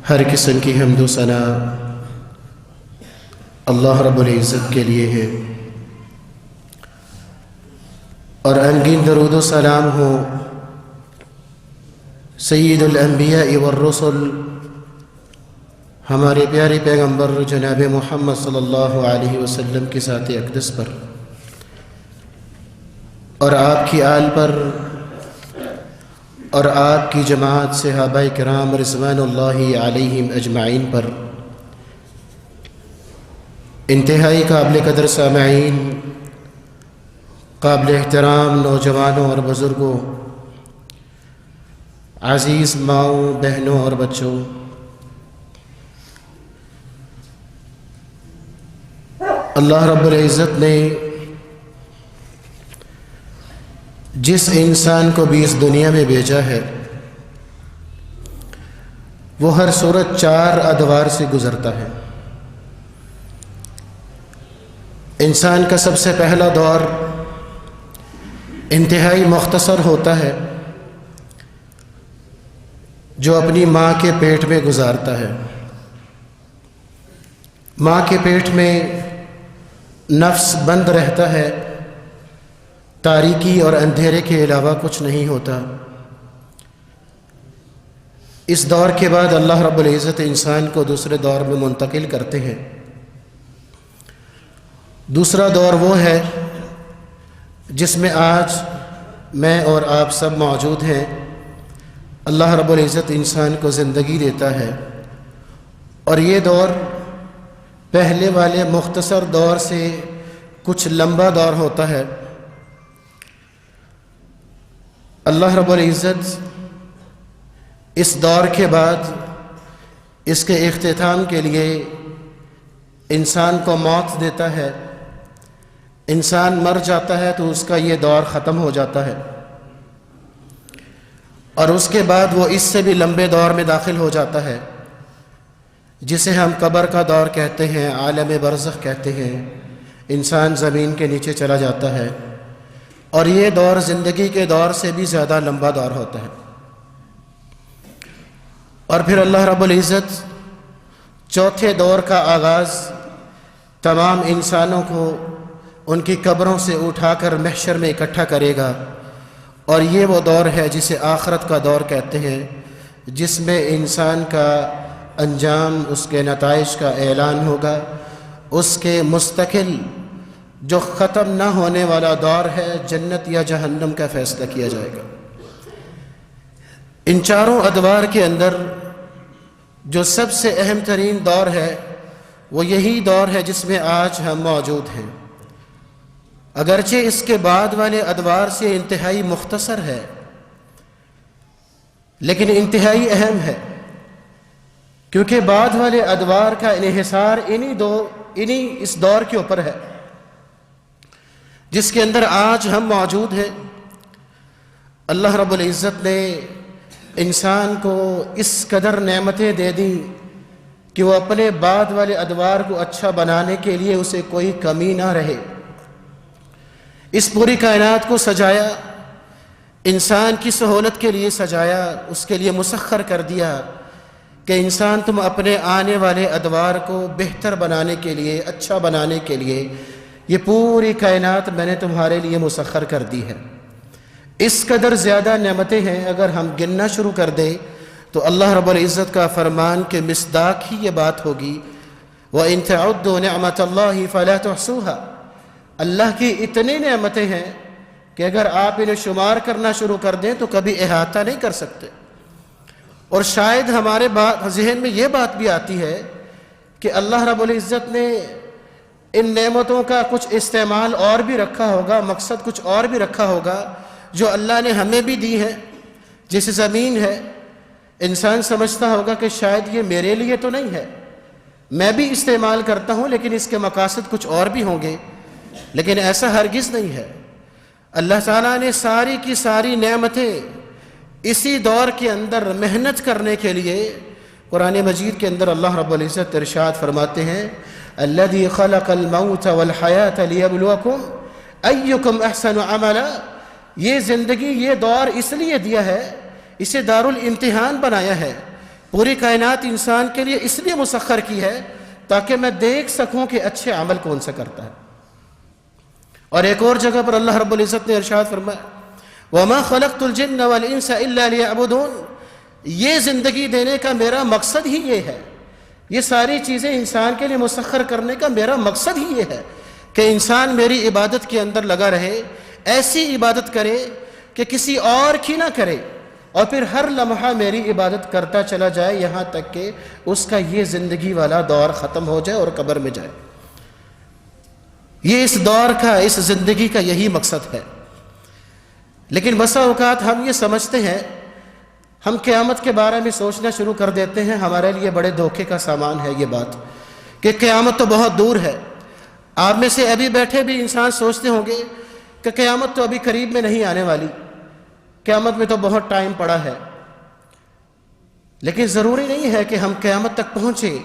ہر قسم کی حمد و ثنا اللہ رب العزت کے لیے ہے، اور انگین درود و سلام ہو سید الانبیاء والرسل ہمارے پیارے پیغمبر جناب محمد صلی اللہ علیہ وسلم کی ذات اقدس پر اور آپ کی آل پر اور آپ کی جماعت صحابہ کرام رضوان اللہ علیہم اجمعین پر۔ انتہائی قابل قدر سامعین، قابل احترام نوجوانوں اور بزرگوں، عزیز ماؤں بہنوں اور بچوں، اللہ رب العزت نے جس انسان کو بھی اس دنیا میں بھیجا ہے وہ ہر صورت 4 ادوار سے گزرتا ہے۔ انسان کا سب سے پہلا دور انتہائی مختصر ہوتا ہے جو اپنی ماں کے پیٹ میں گزارتا ہے۔ ماں کے پیٹ میں نفس بند رہتا ہے، تاریکی اور اندھیرے کے علاوہ کچھ نہیں ہوتا۔ اس دور کے بعد اللہ رب العزت انسان کو دوسرے دور میں منتقل کرتے ہیں۔ دوسرا دور وہ ہے جس میں آج میں اور آپ سب موجود ہیں۔ اللہ رب العزت انسان کو زندگی دیتا ہے، اور یہ دور پہلے والے مختصر دور سے کچھ لمبا دور ہوتا ہے۔ اللہ رب العزت اس دور کے بعد اس کے اختتام کے لیے انسان کو موت دیتا ہے۔ انسان مر جاتا ہے تو اس کا یہ دور ختم ہو جاتا ہے، اور اس کے بعد وہ اس سے بھی لمبے دور میں داخل ہو جاتا ہے جسے ہم قبر کا دور کہتے ہیں، عالم برزخ کہتے ہیں۔ انسان زمین کے نیچے چلا جاتا ہے، اور یہ دور زندگی کے دور سے بھی زیادہ لمبا دور ہوتا ہے۔ اور پھر اللہ رب العزت چوتھے دور کا آغاز تمام انسانوں کو ان کی قبروں سے اٹھا کر محشر میں اکٹھا کرے گا، اور یہ وہ دور ہے جسے آخرت کا دور کہتے ہیں، جس میں انسان کا انجام، اس کے نتائج کا اعلان ہوگا۔ اس کے مستقل جو ختم نہ ہونے والا دور ہے، جنت یا جہنم کا فیصلہ کیا جائے گا۔ ان 4 ادوار کے اندر جو سب سے اہم ترین دور ہے وہ یہی دور ہے جس میں آج ہم موجود ہیں، اگرچہ اس کے بعد والے ادوار سے انتہائی مختصر ہے، لیکن انتہائی اہم ہے، کیونکہ بعد والے ادوار کا انحصار انہی اس دور کے اوپر ہے جس کے اندر آج ہم موجود ہیں۔ اللہ رب العزت نے انسان کو اس قدر نعمتیں دے دیں کہ وہ اپنے بعد والے ادوار کو اچھا بنانے کے لیے اسے کوئی کمی نہ رہے۔ اس پوری کائنات کو سجایا، انسان کی سہولت کے لیے سجایا، اس کے لیے مسخر کر دیا کہ انسان تم اپنے آنے والے ادوار کو بہتر بنانے کے لیے، اچھا بنانے کے لیے یہ پوری کائنات میں نے تمہارے لیے مسخر کر دی ہے۔ اس قدر زیادہ نعمتیں ہیں، اگر ہم گننا شروع کر دیں تو اللہ رب العزت کا فرمان کے مصداق ہی یہ بات ہوگی، وَإِن تَعُدُّوا نِعْمَةَ اللَّهِ فَلَا تُحْصُوهَا۔ اللہ کی اتنی نعمتیں ہیں کہ اگر آپ انہیں شمار کرنا شروع کر دیں تو کبھی احاطہ نہیں کر سکتے۔ اور شاید ہمارے ذہن میں یہ بات بھی آتی ہے کہ اللہ رب العزت نے ان نعمتوں کا کچھ استعمال اور بھی رکھا ہوگا، مقصد کچھ اور بھی رکھا ہوگا جو اللہ نے ہمیں بھی دی ہے۔ جیسے زمین ہے، انسان سمجھتا ہوگا کہ شاید یہ میرے لیے تو نہیں ہے، میں بھی استعمال کرتا ہوں لیکن اس کے مقاصد کچھ اور بھی ہوں گے، لیکن ایسا ہرگز نہیں ہے۔ اللہ تعالیٰ نے ساری کی ساری نعمتیں اسی دور کے اندر محنت کرنے کے لیے قرآن مجید کے اندر اللہ رب العزت ارشاد فرماتے ہیں، الذی خلق الموت والحیاة لیبلوکم ایکم احسن عملا۔ یہ زندگی، یہ دور اس لیے دیا ہے، اسے دار الامتحان بنایا ہے، پوری کائنات انسان کے لیے اس لیے مسخر کی ہے تاکہ میں دیکھ سکوں کہ اچھے عمل کون سا کرتا ہے۔ اور ایک اور جگہ پر اللہ رب العزت نے ارشاد فرمایا وَمَا خَلَقْتُ الْجِنَّ وَالْإِنسَ إِلَّا لِيَعْبُدُونَ، یہ زندگی دینے کا میرا مقصد ہی یہ ہے، یہ ساری چیزیں انسان کے لیے مسخر کرنے کا میرا مقصد ہی یہ ہے کہ انسان میری عبادت کے اندر لگا رہے، ایسی عبادت کرے کہ کسی اور کی نہ کرے، اور پھر ہر لمحہ میری عبادت کرتا چلا جائے یہاں تک کہ اس کا یہ زندگی والا دور ختم ہو جائے اور قبر میں جائے۔ یہ اس دور کا، اس زندگی کا یہی مقصد ہے۔ لیکن بسا اوقات ہم یہ سمجھتے ہیں، ہم قیامت کے بارے میں سوچنا شروع کر دیتے ہیں، ہمارے لیے بڑے دھوکے کا سامان ہے یہ بات کہ قیامت تو بہت دور ہے۔ آپ میں سے ابھی بیٹھے بھی انسان سوچتے ہوں گے کہ قیامت تو ابھی قریب میں نہیں آنے والی، قیامت میں تو بہت ٹائم پڑا ہے۔ لیکن ضروری نہیں ہے کہ ہم قیامت تک پہنچے۔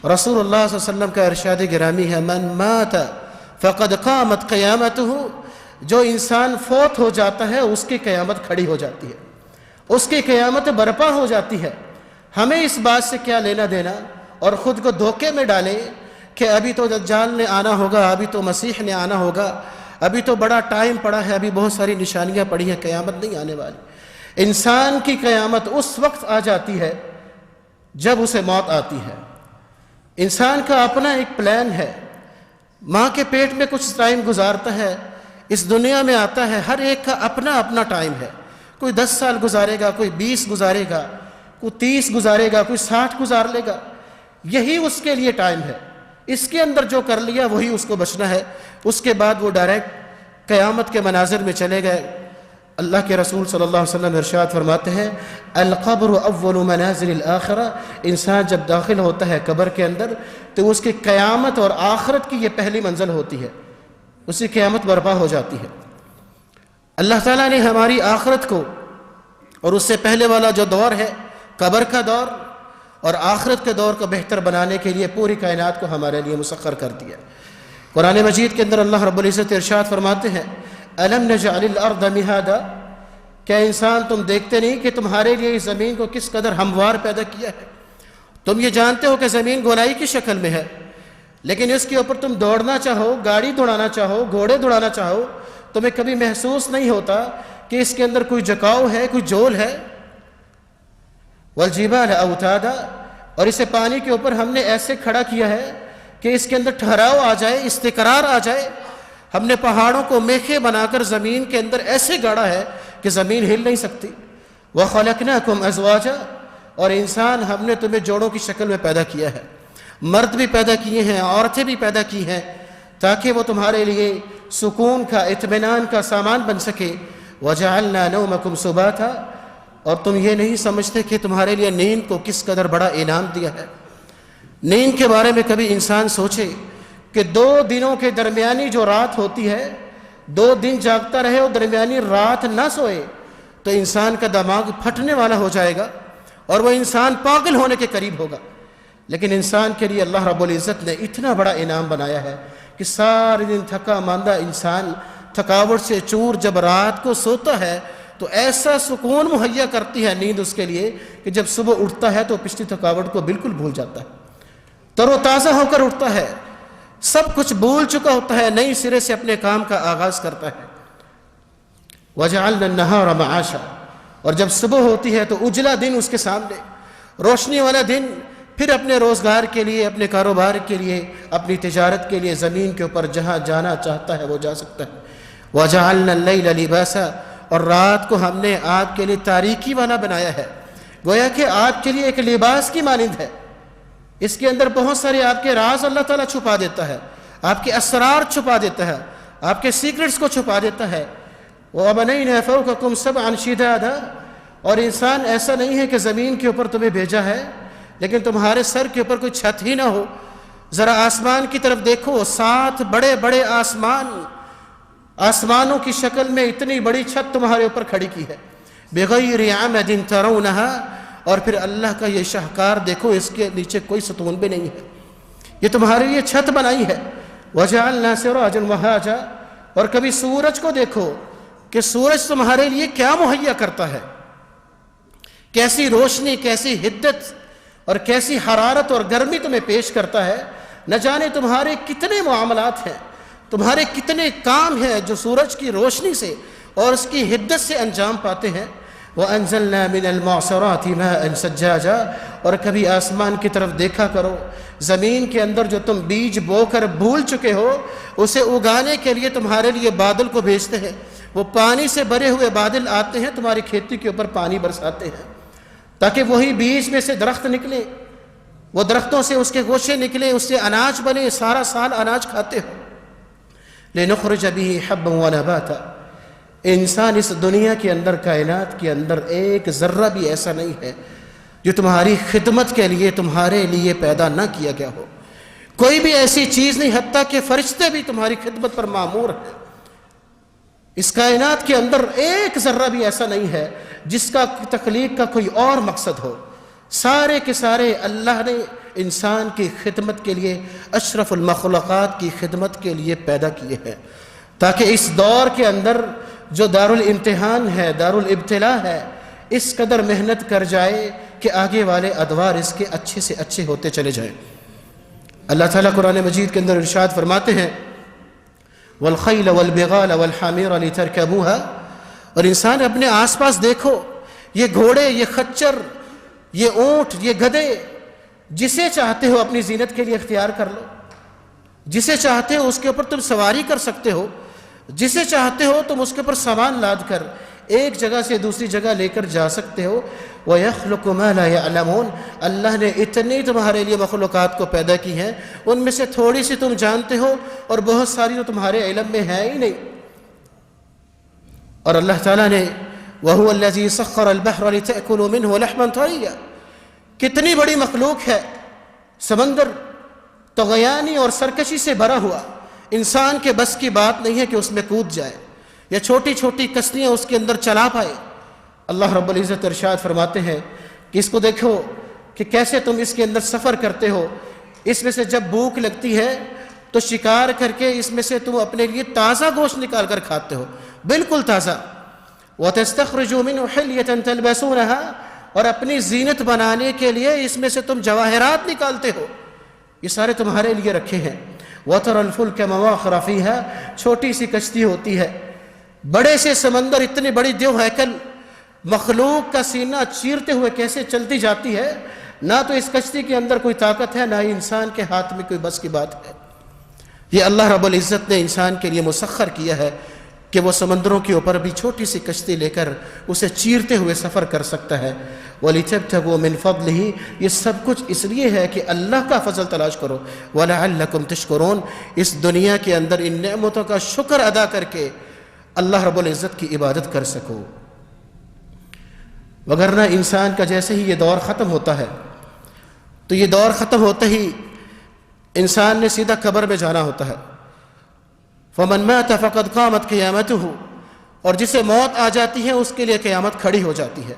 رسول اللہ صلی اللہ علیہ وسلم کا ارشاد گرامی ہے من مات فقد قامت قیامتہ، جو انسان فوت ہو جاتا ہے اس کی قیامت کھڑی ہو جاتی ہے، اس کی قیامت برپا ہو جاتی ہے۔ ہمیں اس بات سے کیا لینا دینا اور خود کو دھوکے میں ڈالیں کہ ابھی تو دجال نے آنا ہوگا، ابھی تو مسیح نے آنا ہوگا، ابھی تو بڑا ٹائم پڑا ہے، ابھی بہت ساری نشانیاں پڑی ہیں، قیامت نہیں آنے والی۔ انسان کی قیامت اس وقت آ جاتی ہے جب اسے موت آتی ہے۔ انسان کا اپنا ایک پلان ہے، ماں کے پیٹ میں کچھ ٹائم گزارتا ہے، اس دنیا میں آتا ہے، ہر ایک کا اپنا اپنا ٹائم ہے۔ کوئی 10 سال گزارے گا، کوئی 20 گزارے گا، کوئی 30 گزارے گا، کوئی 60 گزار لے گا، یہی اس کے لیے ٹائم ہے۔ اس کے اندر جو کر لیا وہی اس کو بچنا ہے، اس کے بعد وہ ڈائریکٹ قیامت کے مناظر میں چلے گئے۔ اللہ کے رسول صلی اللہ علیہ وسلم ارشاد فرماتے ہیں القبر اول منازل الاخرہ، انسان جب داخل ہوتا ہے قبر کے اندر تو اس کی قیامت اور آخرت کی یہ پہلی منزل ہوتی ہے، اسی قیامت برپا ہو جاتی ہے۔ اللہ تعالیٰ نے ہماری آخرت کو اور اس سے پہلے والا جو دور ہے قبر کا دور اور آخرت کے دور کو بہتر بنانے کے لیے پوری کائنات کو ہمارے لیے مسخر کر دیا۔ قرآن مجید کے اندر اللہ رب العزت ارشاد فرماتے ہیں الم نجعل الارض مہادا، کیا انسان تم دیکھتے نہیں کہ تمہارے لیے اس زمین کو کس قدر ہموار پیدا کیا ہے؟ تم یہ جانتے ہو کہ زمین گولائی کی شکل میں ہے، لیکن اس کے اوپر تم دوڑنا چاہو، گاڑی دوڑانا چاہو، گھوڑے دوڑانا چاہو، تمہیں کبھی محسوس نہیں ہوتا کہ اس کے اندر کوئی جھکاؤ ہے، کوئی جول ہے۔ والجبال اوتادا، اور اسے پانی کے اوپر ہم نے ایسے کھڑا کیا ہے کہ اس کے اندر ٹھہراؤ آ جائے، استقرار آ جائے۔ ہم نے پہاڑوں کو میخیں بنا کر زمین کے اندر ایسے گاڑا ہے کہ زمین ہل نہیں سکتی۔ وَخَلَقْنَاكُمْ أَزْوَاجًا، اور انسان ہم نے تمہیں جوڑوں کی شکل میں پیدا کیا ہے، مرد بھی پیدا کیے ہیں، عورتیں بھی پیدا کی ہیں، تاکہ وہ تمہارے لیے سکون کا، اطمینان کا سامان بن سکے۔ وَجَعَلْنَا نَوْمَكُمْ سُبَاتًا، اور تم یہ نہیں سمجھتے کہ تمہارے لیے نیند کو کس قدر بڑا انعام دیا ہے۔ نیند کے بارے میں کبھی انسان سوچے کہ 2 دنوں کے درمیانی جو رات ہوتی ہے، 2 دن جاگتا رہے اور درمیانی رات نہ سوئے تو انسان کا دماغ پھٹنے والا ہو جائے گا اور وہ انسان پاگل ہونے کے قریب ہوگا۔ لیکن انسان کے لیے اللہ رب العزت نے اتنا بڑا انعام بنایا ہے کہ سارے دن تھکا ماندہ انسان تھکاوٹ سے چور جب رات کو سوتا ہے تو ایسا سکون مہیا کرتی ہے نیند اس کے لیے کہ جب صبح اٹھتا ہے تو پچھلی تھکاوٹ کو بالکل بھول جاتا ہے، تر و تازہ ہو کر اٹھتا ہے، سب کچھ بھول چکا ہوتا ہے، نئی سرے سے اپنے کام کا آغاز کرتا ہے۔ وَجَعَلْنَا النَّهَارَ مَعَاشًا، اور جب صبح ہوتی ہے تو اجلا دن اس کے سامنے، روشنی والا دن، پھر اپنے روزگار کے لیے، اپنے کاروبار کے لیے، اپنی تجارت کے لیے زمین کے اوپر جہاں جانا چاہتا ہے وہ جا سکتا ہے۔ وَجَعَلْنَا اللَّيْلَ لِبَاسًا، اور رات کو ہم نے آپ کے لیے تاریکی والا بنایا ہے، گویا کہ آپ کے لیے ایک لباس کی مانند ہے۔ اس کے اندر بہت سارے آپ کے راز اللہ تعالیٰ چھپا دیتا ہے، آپ کے اسرار چھپا دیتا ہے، آپ کے سیکرٹس کو چھپا دیتا ہے۔ وَبَنَيْنَا فَوْقَكُمْ سَبْعًا شِدَادًا، اور انسان ایسا نہیں ہے کہ زمین کے اوپر تمہیں بھیجا ہے لیکن تمہارے سر کے اوپر کوئی چھت ہی نہ ہو۔ ذرا آسمان کی طرف دیکھو، 7 بڑے بڑے آسمانوں کی شکل میں اتنی بڑی چھت تمہارے اوپر کھڑی کی ہے۔ بِغَيْرِ عَمَدٍ تَرَوْنَهَا، اور پھر اللہ کا یہ شاہکار دیکھو، اس کے نیچے کوئی ستون بھی نہیں ہے، یہ تمہارے لیے چھت بنائی ہے۔ وَجَعَلْنَا سِرَاجًا وَهَاجًا، اور کبھی سورج کو دیکھو کہ سورج تمہارے لیے کیا مہیا کرتا ہے، کیسی روشنی، کیسی حدت، اور کیسی حرارت اور گرمی تمہیں پیش کرتا ہے، نہ جانے تمہارے کتنے معاملات ہیں، تمہارے کتنے کام ہیں جو سورج کی روشنی سے اور اس کی حدت سے انجام پاتے ہیں۔ وَأَنزَلْنَا مِنَ الْمُعْصِرَاتِ مَاءً سَجَّاجًا، اور کبھی آسمان کی طرف دیکھا کرو، زمین کے اندر جو تم بیج بو کر بھول چکے ہو اسے اگانے کے لیے تمہارے لیے بادل کو بھیجتے ہیں، وہ پانی سے بھرے ہوئے بادل آتے ہیں، تمہاری کھیتی کے اوپر پانی برساتے ہیں تاکہ وہی بیج میں سے درخت نکلے، وہ درختوں سے اس کے گوشے نکلے، اس سے اناج بنے، سارا سال اناج کھاتے ہو۔ لِنُخْرِجَ بِهِ حَبًّا وَنَبَاتًا، انسان اس دنیا کے اندر، کائنات کے اندر ایک ذرہ بھی ایسا نہیں ہے جو تمہاری خدمت کے لیے تمہارے لیے پیدا نہ کیا گیا ہو، کوئی بھی ایسی چیز نہیں، حتیٰ کہ فرشتے بھی تمہاری خدمت پر مامور ہیں۔ اس کائنات کے اندر ایک ذرہ بھی ایسا نہیں ہے جس کا تخلیق کا کوئی اور مقصد ہو، سارے کے سارے اللہ نے انسان کی خدمت کے لیے، اشرف المخلوقات کی خدمت کے لیے پیدا کیے ہیں، تاکہ اس دور کے اندر جو دارالامتحان ہے، دارالابتلاء ہے، اس قدر محنت کر جائے کہ آگے والے ادوار اس کے اچھے سے اچھے ہوتے چلے جائیں۔ اللہ تعالیٰ قرآن مجید کے اندر ارشاد فرماتے ہیں وَالْخَيْلَ وَالْبِغَالَ وَالْحَمِيرَ لِتَرْكَبُوهَا، اور انسان اپنے آس پاس دیکھو، یہ گھوڑے، یہ خچر، یہ اونٹ، یہ گدھے، جسے چاہتے ہو اپنی زینت کے لیے اختیار کر لو، جسے چاہتے ہو اس کے اوپر تم سواری کر سکتے ہو، جسے چاہتے ہو تم اس کے اوپر سامان لاد کر ایک جگہ سے دوسری جگہ لے کر جا سکتے ہو۔ وَيَخْلُقُ مَا لَا يَعْلَمُونَ، اللہ نے اتنی تمہارے لیے مخلوقات کو پیدا کی ہیں، ان میں سے تھوڑی سی تم جانتے ہو اور بہت ساری تو تمہارے علم میں ہے ہی نہیں۔ اور اللہ تعالیٰ نے وَهُوَ الَّذِي سَخَّرَ الْبَحْرَ لِتَأْكُلُوا مِنْهُ لَحْمًا طَرِيًّا، کتنی بڑی مخلوق ہے، سمندر طغیانی اور سرکشی سے بھرا ہوا، انسان کے بس کی بات نہیں ہے کہ اس میں کود جائے یا چھوٹی چھوٹی کشتیاں اس کے اندر چلا پائے۔ اللہ رب العزت ارشاد فرماتے ہیں کہ اس کو دیکھو کہ کیسے تم اس کے اندر سفر کرتے ہو، اس میں سے جب بھوک لگتی ہے تو شکار کر کے اس میں سے تم اپنے لیے تازہ گوشت نکال کر کھاتے ہو، بالکل تازہ۔ وَتَسْتَخْرِجُوا مِنْهُ حِلْيَةً تَلْبَسُونَهَا، اور اپنی زینت بنانے کے لیے اس میں سے تم جواہرات نکالتے ہو، یہ سارے تمہارے لیے رکھے ہیں۔ وَتَرَى الْفُلْكَ مَوَاخِرَ فِيهَا، چھوٹی سی کشتی ہوتی ہے، بڑے سے سمندر، اتنے بڑی دیو ہیکل، مخلوق کا سینہ چیرتے ہوئے کیسے چلتی جاتی ہے، نہ تو اس کشتی کے اندر کوئی طاقت ہے، نہ ہی انسان کے ہاتھ میں کوئی بس کی بات ہے۔ یہ اللہ رب العزت نے انسان کے لیے مسخر کیا ہے کہ وہ سمندروں کے اوپر بھی چھوٹی سی کشتی لے کر اسے چیرتے ہوئے سفر کر سکتا ہے۔ وَلِتَبْتَغُوا مِنْ فَضْلِهِ، یہ سب کچھ اس لیے ہے کہ اللہ کا فضل تلاش کرو۔ وَلَعَلَّكُمْ تَشْكُرُونَ، اس دنیا کے اندر ان نعمتوں کا شکر ادا کر کے اللہ رب العزت کی عبادت کر سکو، وگرنہ انسان کا جیسے ہی یہ دور ختم ہوتا ہے تو یہ دور ختم ہوتے ہی انسان نے سیدھا قبر میں جانا ہوتا ہے۔ فَمَنْ مَاتَ فَقَدْ قَامَتْ قِيَامَتُهُ، اور جسے موت آ جاتی ہے اس کے لیے قیامت کھڑی ہو جاتی ہے۔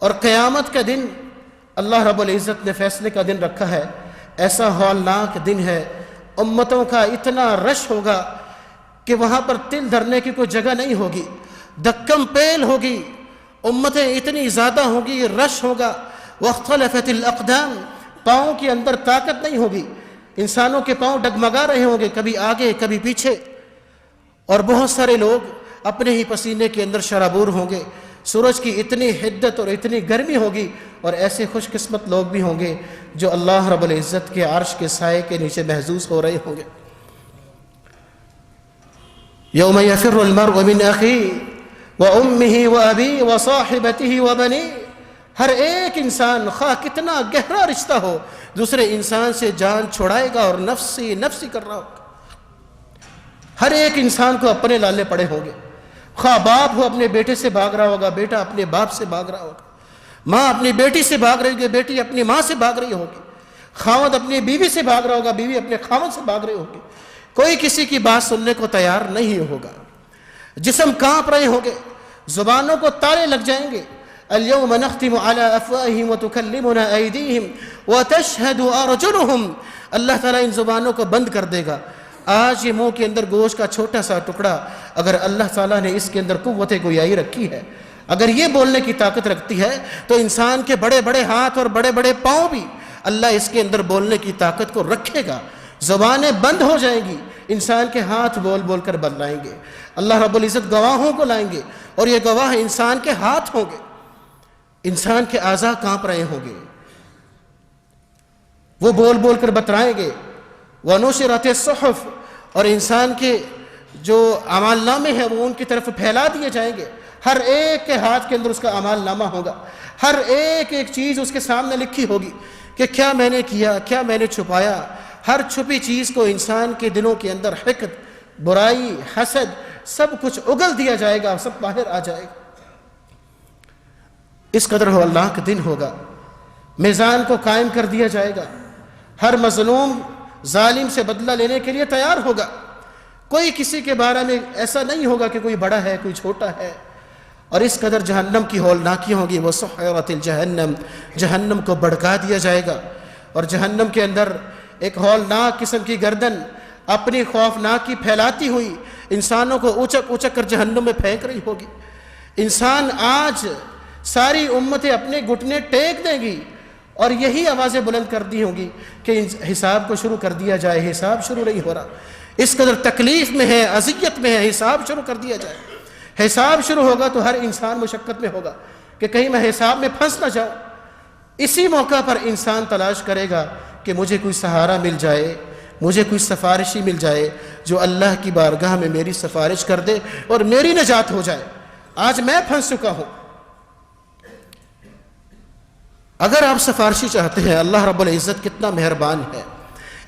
اور قیامت کا دن اللہ رب العزت نے فیصلے کا دن رکھا ہے، ایسا ہولناک دن ہے، امتوں کا اتنا رش ہوگا کہ وہاں پر تل دھرنے کی کوئی جگہ نہیں ہوگی، دھکم پیل ہوگی، امتیں اتنی زیادہ ہوں گی، رش ہوگا۔ وَاخْتَلَفَتِ الْأَقْدَامُ، پاؤں کے اندر طاقت نہیں ہوگی، انسانوں کے پاؤں ڈگمگا رہے ہوں گے، کبھی آگے کبھی پیچھے، اور بہت سارے لوگ اپنے ہی پسینے کے اندر شرابور ہوں گے، سورج کی اتنی حدت اور اتنی گرمی ہوگی، اور ایسے خوش قسمت لوگ بھی ہوں گے جو اللہ رب العزت کے عرش کے سائے کے نیچے محظوظ ہو رہے ہوں گے۔ یوم یفر المرء من اخیہ وامہ وابیہ وصاحبتہ وبنیہ، ہر ایک انسان خواہ کتنا گہرا رشتہ ہو دوسرے انسان سے جان چھڑائے گا اور نفسی نفسی کر رہا ہوگا۔ ہر ایک انسان کو اپنے لالے پڑے ہوں گے، خواہ باپ ہو اپنے بیٹے سے بھاگ رہا ہوگا، بیٹا اپنے باپ سے بھاگ رہا ہوگا، ماں اپنی بیٹی سے بھاگ رہی ہوگی، بیٹی اپنی ماں سے بھاگ رہی ہوگی، خاوند اپنی بیوی سے بھاگ رہا ہوگا، بیوی اپنے خاوند سے بھاگ رہی ہوگی، کوئی کسی کی بات سننے کو تیار نہیں ہوگا، جسم کانپ رہے ہوں گے، زبانوں کو تالے لگ جائیں گے۔ اليوم نختم على افواههم وتكلمنا ايديهم وتشهد ارجلهم، اللہ تعالیٰ ان زبانوں کو بند کر دے گا۔ آج یہ منہ کے اندر گوشت کا چھوٹا سا ٹکڑا، اگر اللہ تعالیٰ نے اس کے اندر قوت گویائی رکھی ہے، اگر یہ بولنے کی طاقت رکھتی ہے تو انسان کے بڑے بڑے ہاتھ اور بڑے بڑے پاؤں بھی اللہ اس کے اندر بولنے کی طاقت کو رکھے گا. زبانیں بند ہو جائیں گی، انسان کے ہاتھ بول بول کر بند لائیں گے. اللہ رب العزت گواہوں کو لائیں گے اور یہ گواہ انسان کے ہاتھ ہوں گے. انسان کے اعضاء کانپ رہے ہوں گے، وہ بول بول کر بتلائیں گے. وَنُشِرَتِ الصُّحُفُ، اور انسان کے جو اعمال نامے ہیں وہ ان کی طرف پھیلا دیے جائیں گے. ہر ایک کے ہاتھ کے اندر اس کا اعمال نامہ ہوگا، ہر ایک ایک چیز اس کے سامنے لکھی ہوگی کہ کیا میں نے کیا، کیا میں نے چھپایا. ہر چھپی چیز کو انسان کے دلوں کے اندر حقد، برائی، حسد سب کچھ اگل دیا جائے گا، سب باہر آ جائے گا. اس قدر ہو اللہ کا دن ہوگا. میزان کو قائم کر دیا جائے گا. ہر مظلوم ظالم سے بدلہ لینے کے لیے تیار ہوگا. کوئی کسی کے بارے میں ایسا نہیں ہوگا کہ کوئی بڑا ہے کوئی چھوٹا ہے. اور اس قدر جہنم کی ہولناکی ہوگی. وہ سحرت الجہنم، جہنم کو بھڑکا دیا جائے گا. اور جہنم کے اندر ایک ہولناک قسم کی گردن اپنی خوفناکی پھیلاتی ہوئی انسانوں کو اونچک اونچک کر جہنم میں پھینک رہی ہوگی. انسان آج ساری امتیں اپنے گھٹنے ٹیک دیں گی اور یہی آوازیں بلند کر دی ہوں گی کہ حساب کو شروع کر دیا جائے. حساب شروع نہیں ہو رہا. اس قدر تکلیف میں ہے، اذیت میں ہے، حساب شروع کر دیا جائے. حساب شروع ہوگا تو ہر انسان مشقت میں ہوگا کہ کہیں میں حساب میں پھنس نہ جاؤں. اسی موقع پر انسان تلاش کرے گا کہ مجھے کوئی سہارا مل جائے، مجھے کوئی سفارشی مل جائے جو اللہ کی بارگاہ میں میری سفارش کر دے اور میری نجات ہو جائے. آج میں پھنس چکا ہوں. اگر آپ سفارشی چاہتے ہیں، اللہ رب العزت کتنا مہربان ہے.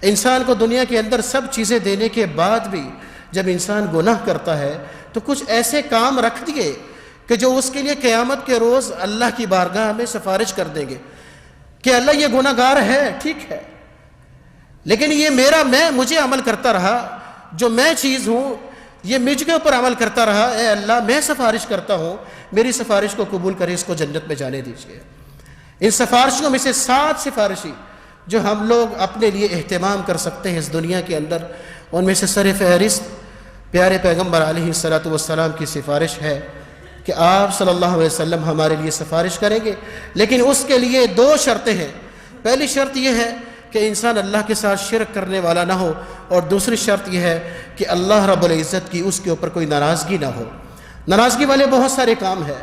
انسان کو دنیا کے اندر سب چیزیں دینے کے بعد بھی جب انسان گناہ کرتا ہے تو کچھ ایسے کام رکھ دیے کہ جو اس کے لیے قیامت کے روز اللہ کی بارگاہ میں سفارش کر دیں گے کہ اللہ یہ گناہ گار ہے، ٹھیک ہے، لیکن یہ مجھے عمل کرتا رہا، جو میں چیز ہوں یہ مجھ کے اوپر عمل کرتا رہا. اے اللہ میں سفارش کرتا ہوں، میری سفارش کو قبول کرے، اس کو جنت میں جانے دیجیے. ان سفارشوں میں سے 7 سفارشی جو ہم لوگ اپنے لیے اہتمام کر سکتے ہیں اس دنیا کے اندر، ان میں سے سر فہرست پیارے پیغمبر علیہ الصلوۃ والسلام کی سفارش ہے کہ آپ صلی اللہ علیہ وسلم ہمارے لیے سفارش کریں گے. لیکن اس کے لیے 2 شرطیں ہیں. پہلی شرط یہ ہے کہ انسان اللہ کے ساتھ شرک کرنے والا نہ ہو، اور دوسری شرط یہ ہے کہ اللہ رب العزت کی اس کے اوپر کوئی ناراضگی نہ ہو. ناراضگی والے بہت سارے کام ہیں.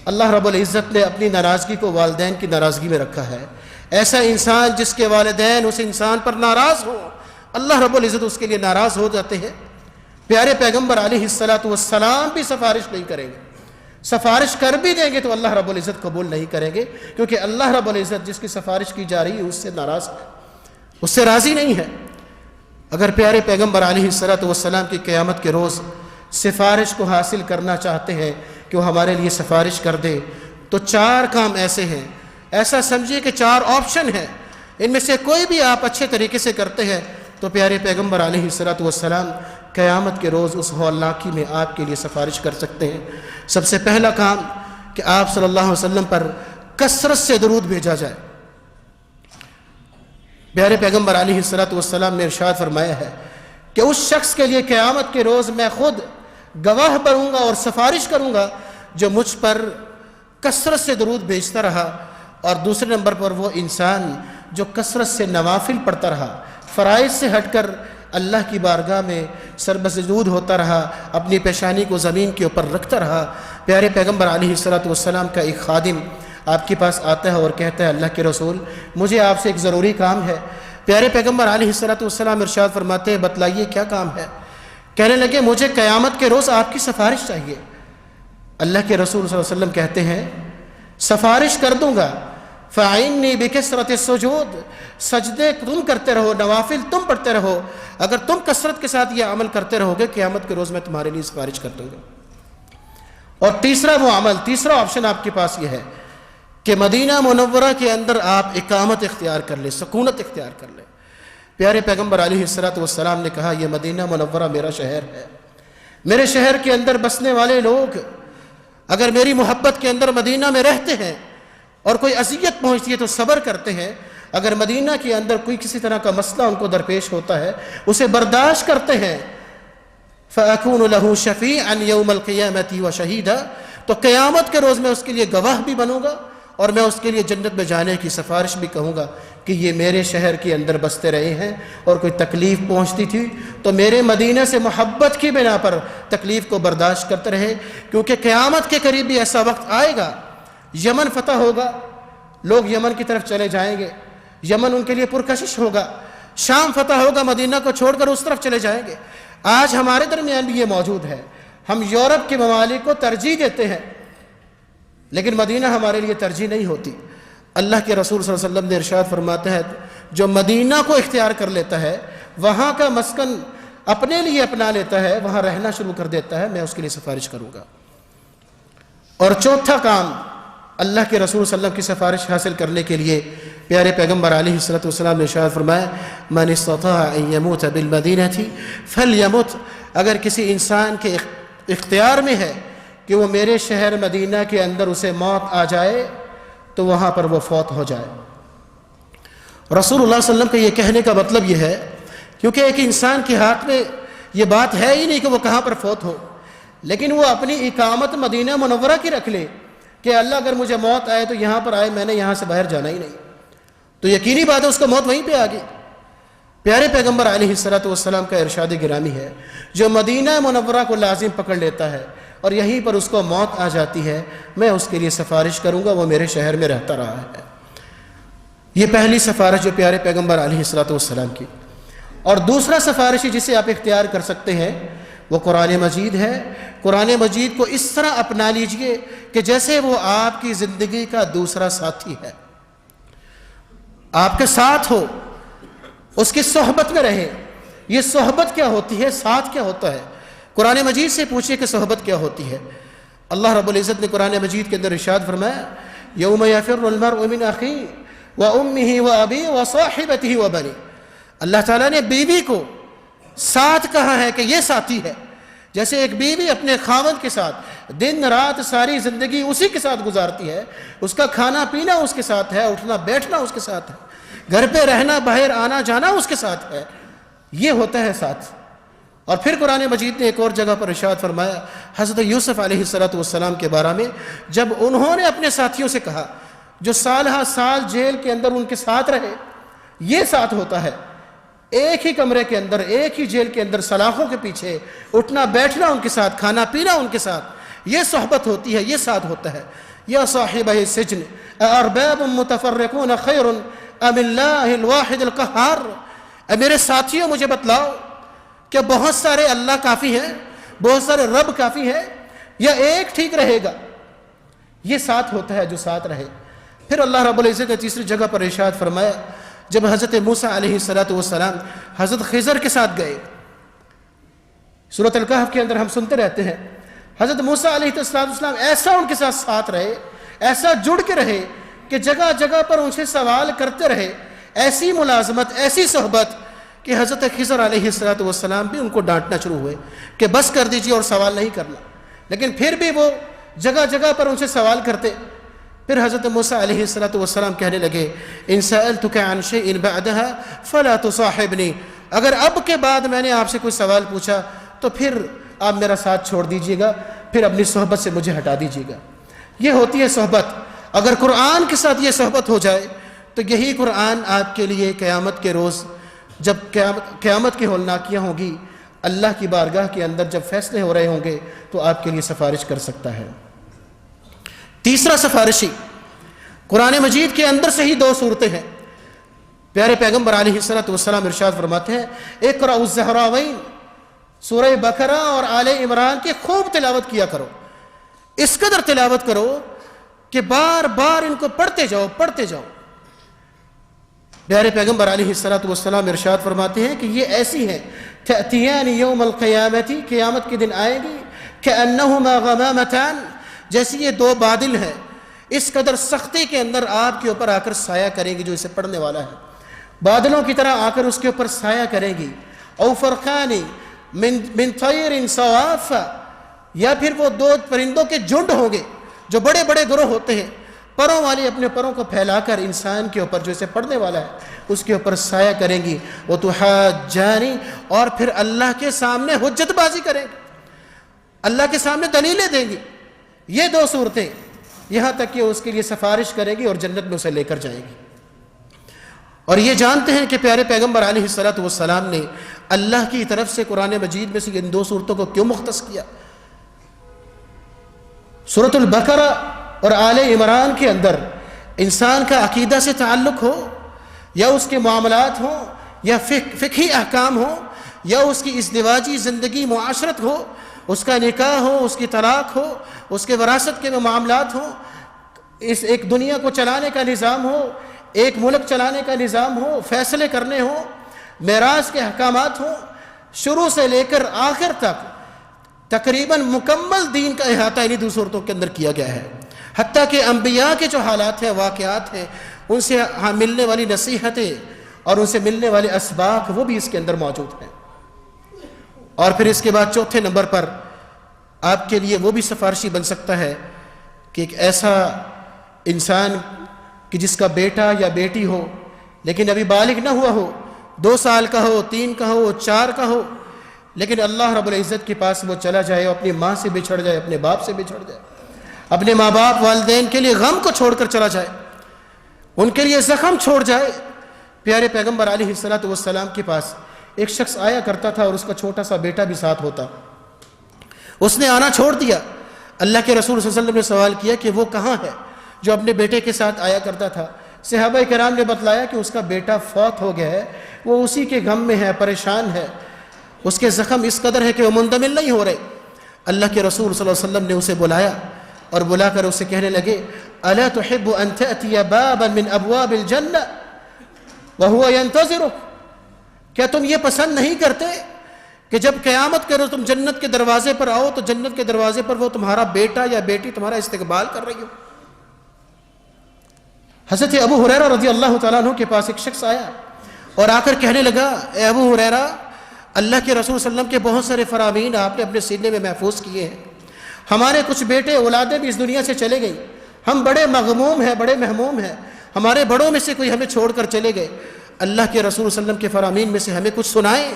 اللہ رب العزت نے اپنی ناراضگی کو والدین کی ناراضگی میں رکھا ہے. ایسا انسان جس کے والدین اس انسان پر ناراض ہو، اللہ رب العزت اس کے لیے ناراض ہو جاتے ہیں. پیارے پیغمبر علیہ الصلوۃ والسلام بھی سفارش نہیں کریں گے. سفارش کر بھی دیں گے تو اللہ رب العزت قبول نہیں کریں گے، کیونکہ اللہ رب العزت جس کی سفارش کی جا رہی ہے اس سے ناراض ہے، اس سے راضی نہیں ہے. اگر پیارے پیغمبر علیہ الصلوۃ والسلام کی قیامت کے روز سفارش کو حاصل کرنا چاہتے ہیں کہ وہ ہمارے لیے سفارش کر دے، تو 4 کام ایسے ہیں. ایسا سمجھیے کہ 4 آپشن ہیں، ان میں سے کوئی بھی آپ اچھے طریقے سے کرتے ہیں تو پیارے پیغمبر علیہ الصلوۃ والسلام قیامت کے روز اس ہولناکی میں آپ کے لیے سفارش کر سکتے ہیں. سب سے پہلا کام کہ آپ صلی اللہ علیہ وسلم پر کثرت سے درود بھیجا جائے. پیارے پیغمبر علیہ الصلوۃ والسلام نے ارشاد فرمایا ہے کہ اس شخص کے لیے قیامت کے روز میں خود گواہ بنوں گا اور سفارش کروں گا جو مجھ پر کثرت سے درود بھیجتا رہا، اور دوسرے نمبر پر وہ انسان جو کثرت سے نوافل پڑھتا رہا، فرائض سے ہٹ کر اللہ کی بارگاہ میں سربسجود ہوتا رہا، اپنی پیشانی کو زمین کے اوپر رکھتا رہا. پیارے پیغمبر علیہ الصلوۃ والسلام کا ایک خادم آپ کے پاس آتا ہے اور کہتا ہے اللہ کے رسول مجھے آپ سے ایک ضروری کام ہے. پیارے پیغمبر علیہ الصلوۃ والسلام ارشاد فرماتے ہیں بتلائیے کیا کام ہے. کہنے لگے مجھے قیامت کے روز آپ کی سفارش چاہیے. اللہ کے رسول صلی اللہ علیہ وسلم کہتے ہیں سفارش کر دوں گا، فَعِنِّي بِكَثْرَةِ السُّجُودِ، سجدے تم کرتے رہو، نوافل تم پڑھتے رہو. اگر تم کثرت کے ساتھ یہ عمل کرتے رہو گے قیامت کے روز میں تمہارے لیے سفارش کر دوں گا. اور تیسرا آپشن آپ کے پاس یہ ہے کہ مدینہ منورہ کے اندر آپ اقامت اختیار کر لیں، سکونت اختیار کر لیں. پیارے پیغمبر علیہ الصلوۃ والسلام نے کہا یہ مدینہ منورہ میرا شہر ہے، میرے شہر کے اندر بسنے والے لوگ اگر میری محبت کے اندر مدینہ میں رہتے ہیں اور کوئی اذیت پہنچتی ہے تو صبر کرتے ہیں، اگر مدینہ کے اندر کوئی کسی طرح کا مسئلہ ان کو درپیش ہوتا ہے اسے برداشت کرتے ہیں، فَأَكُونُ لَهُ شَفِيعًا يَوْمَ الْقِيَامَةِ وَشَهِيدًا، تو قیامت کے روز میں اس کے لیے گواہ بھی بنوں گا اور میں اس کے لیے جنت میں جانے کی سفارش بھی کہوں گا کہ یہ میرے شہر کے اندر بستے رہے ہیں، اور کوئی تکلیف پہنچتی تھی تو میرے مدینہ سے محبت کی بنا پر تکلیف کو برداشت کرتے رہے، کیونکہ قیامت کے قریب بھی ایسا وقت آئے گا، یمن فتح ہوگا، لوگ یمن کی طرف چلے جائیں گے، یمن ان کے لیے پرکشش ہوگا، شام فتح ہوگا، مدینہ کو چھوڑ کر اس طرف چلے جائیں گے۔ آج ہمارے درمیان بھی یہ موجود ہے، ہم یورپ کے ممالک کو ترجیح دیتے ہیں، لیکن مدینہ ہمارے لیے ترجیح نہیں ہوتی۔ اللہ کے رسول صلی اللہ علیہ وسلم نے ارشاد فرماتے ہیں جو مدینہ کو اختیار کر لیتا ہے، وہاں کا مسکن اپنے لیے اپنا لیتا ہے، وہاں رہنا شروع کر دیتا ہے، میں اس کے لیے سفارش کروں گا۔ اور چوتھا کام، اللہ کے رسول صلی اللہ علیہ وسلم کی سفارش حاصل کرنے کے لیے پیارے پیغمبر علیہ السلام نے ارشاد فرمایا من استطاع ان يموت بالمدینہ فلیمت، اگر کسی انسان کے اختیار میں ہے کہ وہ میرے شہر مدینہ کے اندر اسے موت آ جائے تو وہاں پر وہ فوت ہو جائے۔ رسول اللہ صلی اللہ علیہ وسلم کا یہ کہنے کا مطلب یہ ہے کیونکہ ایک انسان کے ہاتھ میں یہ بات ہے ہی نہیں کہ وہ کہاں پر فوت ہو، لیکن وہ اپنی اقامت مدینہ منورہ کی رکھ لے کہ اللہ اگر مجھے موت آئے تو یہاں پر آئے، میں نے یہاں سے باہر جانا ہی نہیں، تو یقینی بات ہے اس کو موت وہیں پہ آ گئی۔ پیارے پیغمبر علیہ السلام کا ارشاد گرامی ہے جو مدینہ منورہ کو لازم پکڑ لیتا ہے اور یہیں پر اس کو موت آ جاتی ہے، میں اس کے لیے سفارش کروں گا، وہ میرے شہر میں رہتا رہا ہے۔ یہ پہلی سفارش جو پیارے پیغمبر علیہ السلام کی۔ اور دوسرا سفارش جسے آپ اختیار کر سکتے ہیں وہ قرآن مجید ہے۔ قرآن مجید کو اس طرح اپنا لیجئے کہ جیسے وہ آپ کی زندگی کا دوسرا ساتھی ہے، آپ کے ساتھ ہو، اس کی صحبت میں رہے۔ یہ صحبت کیا ہوتی ہے، ساتھ کیا ہوتا ہے؟ قرآن مجید سے پوچھئے کہ صحبت کیا ہوتی ہے۔ اللہ رب العزت نے قرآن مجید کے اندر ارشاد فرمایا یوم یفر المرء من اخیہ وامہ وابیہ وصاحبتہ وبنیہ، اللہ تعالیٰ نے بیوی کو ساتھ کہا ہے کہ یہ ساتھی ہے، جیسے ایک بیوی اپنے خاوند کے ساتھ دن رات ساری زندگی اسی کے ساتھ گزارتی ہے، اس کا کھانا پینا اس کے ساتھ ہے، اٹھنا بیٹھنا اس کے ساتھ ہے، گھر پہ رہنا باہر آنا جانا اس کے ساتھ ہے، یہ ہوتا ہے ساتھ۔ اور پھر قرآن مجید نے ایک اور جگہ پر ارشاد فرمایا حضرت یوسف علیہ السلام کے بارے میں، جب انہوں نے اپنے ساتھیوں سے کہا جو سال ہا سال جیل کے اندر ان کے ساتھ رہے، یہ ساتھ ہوتا ہے، ایک ہی کمرے کے اندر، ایک ہی جیل کے اندر سلاخوں کے پیچھے اٹھنا بیٹھنا ان کے ساتھ، کھانا پینا ان کے ساتھ، یہ صحبت ہوتی ہے، یہ ساتھ ہوتا ہے۔ یا صاحبہ السجن ارباب متفرقون خیر ام اللہ الواحد القہار، اے میرے ساتھیوں مجھے بتلاؤ کہ بہت سارے اللہ کافی ہیں، بہت سارے رب کافی ہیں، یا ایک ٹھیک رہے گا؟ یہ ساتھ ہوتا ہے جو ساتھ رہے۔ پھر اللہ رب العزت نے تیسری جگہ پر ارشاد فرمایا جب حضرت موسیٰ علیہ السلام حضرت خضر کے ساتھ گئے، سورۃ الکہف کے اندر ہم سنتے رہتے ہیں حضرت موسیٰ علیہ السلام ایسا ان کے ساتھ رہے، ایسا جڑ کے رہے کہ جگہ جگہ پر ان سے سوال کرتے رہے، ایسی ملازمت، ایسی صحبت کہ حضرت خضر علیہ السلام بھی ان کو ڈانٹنا شروع ہوئے کہ بس کر دیجیے اور سوال نہیں کرنا، لیکن پھر بھی وہ جگہ جگہ پر ان سے سوال کرتے۔ پھر حضرت موسیٰ علیہ السلام کہنے لگے ان سألتک عن شیء بعدها فلا تصاحبنی، اگر اب کے بعد میں نے آپ سے کوئی سوال پوچھا تو پھر آپ میرا ساتھ چھوڑ دیجیے گا، پھر اپنی صحبت سے مجھے ہٹا دیجیے گا۔ یہ ہوتی ہے صحبت۔ اگر قرآن کے ساتھ یہ صحبت ہو جائے تو یہی قرآن آپ کے لیے قیامت کے روز جب قیامت کی ہولناکیاں ہوں گی، اللہ کی بارگاہ کے اندر جب فیصلے ہو رہے ہوں گے تو آپ کے لیے سفارش کر سکتا ہے۔ تیسرا سفارشی، قرآن مجید کے اندر سے ہی دو صورتیں ہیں۔ پیارے پیغمبر علیہ السلام ارشاد فرماتے ہیں اقرأ الزہراوین، سورہ بقرہ اور آل عمران کی خوب تلاوت کیا کرو، اس قدر تلاوت کرو کہ بار بار ان کو پڑھتے جاؤ۔ پیارے پیغمبر علیہ السلام ارشاد فرماتے ہیں کہ یہ ایسی ہیں تأتیان یوم القیامت، قیامت کے دن آئیں گی کأنہما غمامتان، جیسی یہ دو بادل ہیں، اس قدر سختی کے اندر آپ کے اوپر آ کر سایہ کریں گی جو اسے پڑھنے والا ہے، بادلوں کی طرح آ کر اس کے اوپر سایہ کریں گی۔ او فرقان من طیر صواف، یا پھر وہ دو پرندوں کے جھنڈ ہوں گے جو بڑے بڑے گروہ ہوتے ہیں، پروں والی اپنے پروں کو پھیلا کر انسان کے اوپر جو اسے پڑھنے والا ہے اس کے اوپر سایہ کریں گی۔ وتحاجانی، اور پھر اللہ کے سامنے حجت بازی کریں گی، اللہ کے سامنے دلیلیں دیں گی یہ دو صورتیں، یہاں تک کہ اس کے لیے سفارش کرے گی اور جنت میں اسے لے کر جائے گی۔ اور یہ جانتے ہیں کہ پیارے پیغمبر علیہ الصلوۃ والسلام نے اللہ کی طرف سے قرآن مجید میں سے ان دو صورتوں کو کیوں مختص کیا؟ سورۃ البقرہ اور آل عمران کے اندر انسان کا عقیدہ سے تعلق ہو، یا اس کے معاملات ہوں، یا فقہی احکام ہوں، یا اس کی ازدواجی زندگی معاشرت ہو، اس کا نکاح ہو، اس کی طلاق ہو، اس کے وراثت کے معاملات ہوں، اس ایک دنیا کو چلانے کا نظام ہو، ایک ملک چلانے کا نظام ہو، فیصلے کرنے ہوں، میراث کے احکامات ہوں، شروع سے لے کر آخر تک تقریباً مکمل دین کا احاطہ انہی دو صورتوں کے اندر کیا گیا ہے۔ حتیٰ کہ انبیاء کے جو حالات ہیں، واقعات ہیں، ان سے ملنے والی نصیحتیں اور ان سے ملنے والے اسباق وہ بھی اس کے اندر موجود ہیں۔ اور پھر اس کے بعد چوتھے نمبر پر آپ کے لیے وہ بھی سفارشی بن سکتا ہے کہ ایک ایسا انسان کہ جس کا بیٹا یا بیٹی ہو لیکن ابھی بالغ نہ ہوا ہو، 2 سال کا ہو، 3 کا ہو، 4 کا ہو، لیکن اللہ رب العزت کے پاس وہ چلا جائے اور اپنی ماں سے بچھڑ جائے، اپنے باپ سے بچھڑ جائے، اپنے ماں باپ والدین کے لیے غم کو چھوڑ کر چلا جائے، ان کے لیے زخم چھوڑ جائے۔ پیارے پیغمبر علیہ الصلوۃ والسلام کے پاس ایک شخص آیا کرتا تھا اور اس کا چھوٹا سا بیٹا بھی ساتھ ہوتا، اس نے آنا چھوڑ دیا۔ اللہ کے رسول صلی اللہ علیہ وسلم نے سوال کیا کہ وہ کہاں ہے جو اپنے بیٹے کے ساتھ آیا کرتا تھا؟ صحابہ کرام نے بتلایا کہ اس کا بیٹا فوت ہو گیا ہے، وہ اسی کے غم میں ہے، پریشان ہے، اس کے زخم اس قدر ہے کہ وہ منتمل نہیں ہو رہے۔ اللہ کے رسول صلی اللہ علیہ وسلم نے اسے بلایا اور بلا کر اسے کہنے لگے، الا تحب ان تأتی بابا من ابواب الجنہ وهو ينتظرك، کیا تم یہ پسند نہیں کرتے کہ جب قیامت کرو تم جنت کے دروازے پر آؤ تو جنت کے دروازے پر وہ تمہارا بیٹا یا بیٹی تمہارا استقبال کر رہی ہو؟ حضرت ابو ہریرہ رضی اللہ تعالیٰ عنہ کے پاس ایک شخص آیا اور آ کر کہنے لگا، اے ابو ہریرہ، اللہ کے رسول صلی اللہ علیہ وسلم کے بہت سارے فرامین آپ نے اپنے سینے میں محفوظ کیے ہیں، ہمارے کچھ بیٹے اولادیں بھی اس دنیا سے چلے گئی، ہم بڑے مغموم ہیں، بڑے محموم ہیں، ہمارے بڑوں میں سے کوئی ہمیں چھوڑ کر چلے گئے، اللہ کے رسول صلی اللہ علیہ وسلم کے فرامین میں سے ہمیں کچھ سنائیں،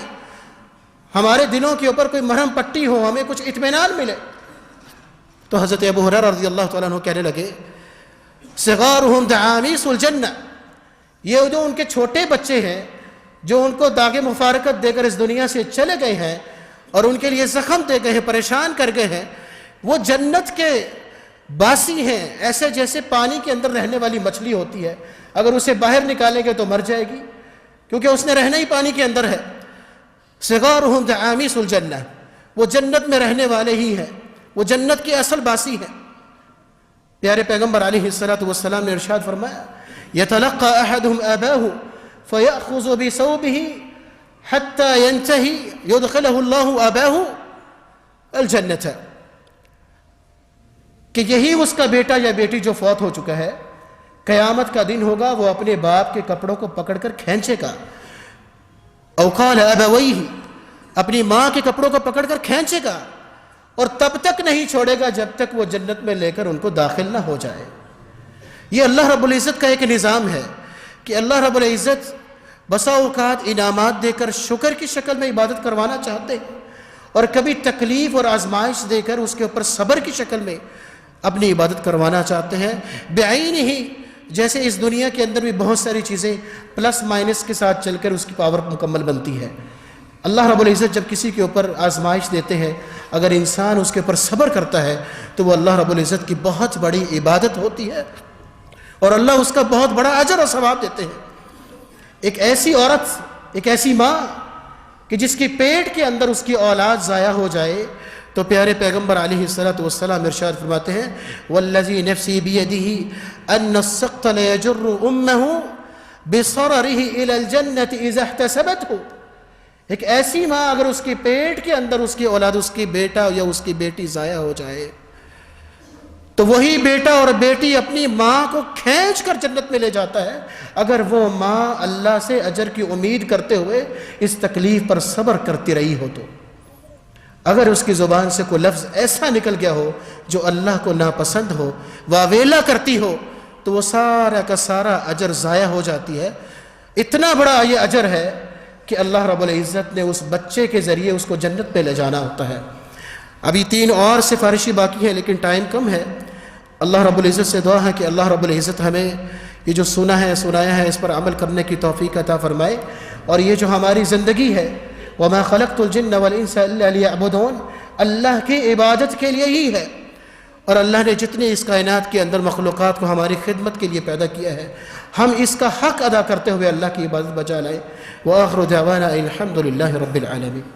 ہمارے دلوں کے اوپر کوئی مرہم پٹی ہو، ہمیں کچھ اطمینان ملے۔ تو حضرت ابو ہریرہ رضی اللہ تعالیٰ عنہ کہنے لگے، صغارہم دعامیس الجنہ، یہ جو ان کے چھوٹے بچے ہیں جو ان کو داغ مفارقت دے کر اس دنیا سے چلے گئے ہیں اور ان کے لیے زخم دے گئے ہیں، پریشان کر گئے ہیں، وہ جنت کے باسی ہیں، ایسے جیسے پانی کے اندر رہنے والی مچھلی ہوتی ہے، اگر اسے باہر نکالیں گے تو مر جائے گی کیونکہ اس نے رہنا ہی پانی کے اندر ہے۔ صغارہم دعامیس الجنہ، وہ جنت میں رہنے والے ہی ہیں، وہ جنت کے اصل باسی ہیں۔ پیارے پیغمبر علیہ الصلوۃ والسلام نے ارشاد فرمایا، یتلقى احدہم اباہ فیأخذ بثوبہ حتی ینتہی یدخلہ اللہ اباہ الجنۃ، کہ یہی اس کا بیٹا یا بیٹی جو فوت ہو چکا ہے، قیامت کا دن ہوگا وہ اپنے باپ کے کپڑوں کو پکڑ کر کھینچے گا، او قال ابویہ، اپنی ماں کے کپڑوں کو پکڑ کر کھینچے گا، اور تب تک نہیں چھوڑے گا جب تک وہ جنت میں لے کر ان کو داخل نہ ہو جائے۔ یہ اللہ رب العزت کا ایک نظام ہے کہ اللہ رب العزت بسا اوقات انعامات دے کر شکر کی شکل میں عبادت کروانا چاہتے ہیں، اور کبھی تکلیف اور آزمائش دے کر اس کے اوپر صبر کی شکل میں اپنی عبادت کروانا چاہتے ہیں۔ بعین ہی جیسے اس دنیا کے اندر بھی بہت ساری چیزیں پلس مائنس کے ساتھ چل کر اس کی پاور مکمل بنتی ہے، اللہ رب العزت جب کسی کے اوپر آزمائش دیتے ہیں، اگر انسان اس کے اوپر صبر کرتا ہے تو وہ اللہ رب العزت کی بہت بڑی عبادت ہوتی ہے اور اللہ اس کا بہت بڑا اجر و ثواب دیتے ہیں۔ ایک ایسی عورت، ایک ایسی ماں کہ جس کی پیٹ کے اندر اس کی اولاد ضائع ہو جائے تو پیارے پیغمبر علیہ الصلوۃ والسلام ارشاد فرماتے ہیں، والذی نفسی بیدہ ان السقط لیجر امہ بصررہ الی الجنۃ اذا احتسبتہ، ایک ایسی ماں اگر اس کی پیٹ کے اندر اس کی اولاد، اس کی بیٹا یا اس کی بیٹی ضائع ہو جائے تو وہی بیٹا اور بیٹی اپنی ماں کو کھینچ کر جنت میں لے جاتا ہے، اگر وہ ماں اللہ سے اجر کی امید کرتے ہوئے اس تکلیف پر صبر کرتی رہی ہو تو۔ اگر اس کی زبان سے کوئی لفظ ایسا نکل گیا ہو جو اللہ کو ناپسند ہو، واویلا کرتی ہو، تو وہ سارا کا سارا اجر ضائع ہو جاتی ہے۔ اتنا بڑا یہ اجر ہے کہ اللہ رب العزت نے اس بچے کے ذریعے اس کو جنت میں لے جانا ہوتا ہے۔ ابھی 3 اور سفارشی باقی ہیں لیکن ٹائم کم ہے. اللہ رب العزت سے دعا ہے کہ اللہ رب العزت ہمیں یہ جو سنا ہے سنایا ہے اس پر عمل کرنے کی توفیق عطا فرمائے. اور یہ جو ہماری زندگی ہے وَمَا خَلَقْتُ الْجِنَّ وَالْإِنسَ إِلَّا لِيَعْبُدُونَ، اللہ کی عبادت کے لیے ہی ہے. اور اللہ نے جتنی اس کائنات کے اندر مخلوقات کو ہماری خدمت کے لیے پیدا کیا ہے، ہم اس کا حق ادا کرتے ہوئے اللہ کی عبادت بجا لائیں. وآخر دعوانا الحمد للہ رب العالمین.